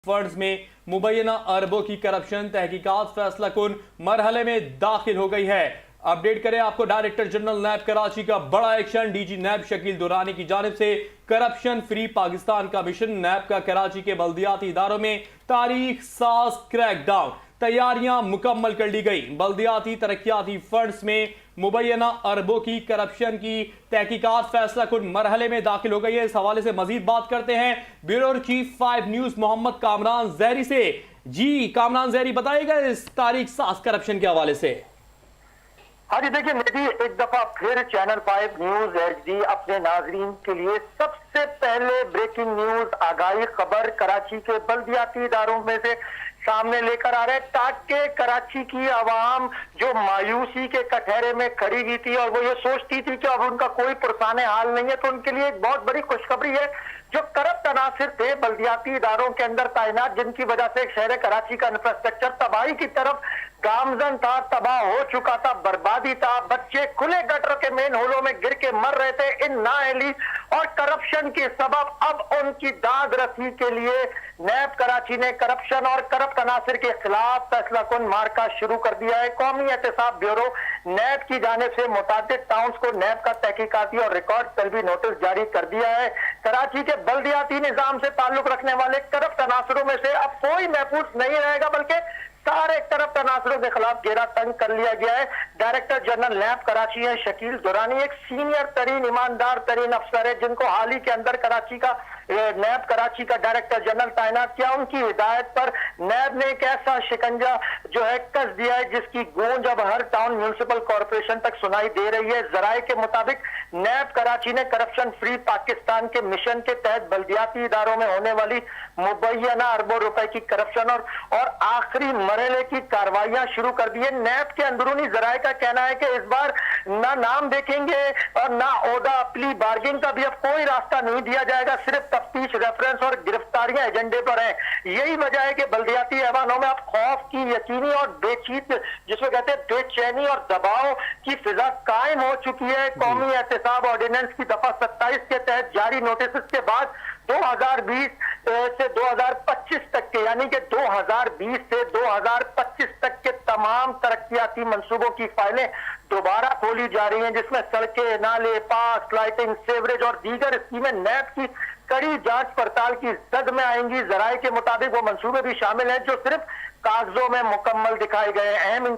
Funds में मुबैना अरबों की करप्शन तहकीकात फैसला कुन मरहले में दाखिल हो गई है। अपडेट करें आपको, डायरेक्टर जनरल नैब कराची का बड़ा एक्शन। डीजी नैब शकील दुरानी की जानिब से करप्शन फ्री पाकिस्तान का मिशन। नैब का कराची के बल्दियाती इदारों में तारीख साज क्रैकडाउन, तैयारियां मुकम्मल कर ली गई। बल्दियाती तरक्याती फंड्स में मुबैना अरबों की करप्शन की तहकीकात फैसला कुन मरहले में दाखिल हो गई है। इस हवाले से मजीद बात करते हैं bureau chief 5 news Mohammad Kamran Zehri से। जी कामरान जहरी, बताइएगा इस तारीख साज करप्शन के हवाले से। हाँ जी, देखिए मेरी एक दफा फिर चैनल 5 न्यूज HD अपने नाजरीन के लिए सबसे पहले ब्रेकिंग न्यूज आगाही खबर कराची के बल्दियाती इदारों में से सामने लेकर आ रहे हैं, ताकि कराची की आवाम जो मायूसी के कटहरे में खड़ी हुई थी और वो ये सोचती थी कि अब उनका कोई पुरसाने हाल नहीं है, तो उनके लिए एक बहुत बड़ी खुशखबरी है। जो करप्ट अनासिर थे बल्दियाती इदारों के अंदर तैनात, जिनकी वजह से शहर कराची का इंफ्रास्ट्रक्चर तबाही की तरफ गामजन था, तबाह हो चुका था, बर्बादी था, बच्चे खुले गटर के मेन होलों में गिर के मर रहे थे। इन नाअहली और करप्शन के सबब अब उनकी दाद रसी के लिए नैब कराची ने करप्शन और करप्ट अनासिर के खिलाफ फैसला कुन मार्का शुरू कर दिया है। कौमी एहतसाब ब्यूरो नैब की जानिब से मुताबिक टाउन्स को नैब का तहकीकाती और रिकॉर्ड तलबी नोटिस जारी कर दिया है। कराची के बल्दियाती निजाम से ताल्लुक रखने वाले करप्ट अनासरों में से अब कोई महफूज नहीं रहेगा, बल्कि सारे करप्ट अनासरों के खिलाफ घेरा तंग कर लिया गया है। डायरेक्टर जनरल नैब कराची है शकील दुरानी, एक सीनियर तरीन ईमानदार तरीन अफसर है, जिनको हाल ही के अंदर कराची का नैब कराची का डायरेक्टर जनरल तैनात किया। उनकी हिदायत पर नैब ने एक ऐसा शिकंजा जो है कस दिया है, जिसकी गूंज अब हर टाउन म्यूनिसिपल कॉर्पोरेशन तक सुनाई दे रही है। जराये के मुताबिक नैब कराची ने करप्शन फ्री पाकिस्तान के मिशन के तहत बल्दियाती इदारों में होने वाली मुबैना अरबों रुपए की करप्शन और आखिरी मरहले की कार्रवाइयां शुरू कर दी है। नैब के अंदरूनी जराये का कहना है कि इस बार ना नाम देखेंगे और ना ओहदा प्ली बार्गिंग का भी अब कोई रास्ता नहीं दिया जाएगा, सिर्फ तफ्तीश, रेफरेंस और गिरफ्तारियां एजेंडे पर हैं। यही वजह है कि बल्दियाती ऐवानों में अब खौफ की, यकीनी और बेचीत, जिसको कहते हैं बेचैनी और दबाव की फिजा कायम हो चुकी है। कौमी एहतसाब ऑर्डिनेंस की दफा 27 के तहत जारी नोटिस के बाद 2020 से 2025 तक के, यानी कि 2020 से 2025 तक के तमाम तरक्याती मंसूबों की फाइलें दोबारा खोली जा रही हैं, जिसमें सड़कें, नाले, पार्क, लाइटिंग, सेवरेज और दीगर स्कीमें नैब की कड़ी जांच पड़ताल की जद में आएंगी। जराये के मुताबिक वो मंसूबे भी शामिल हैं जो सिर्फ कागजों में मुकम्मल दिखाए गए। अहम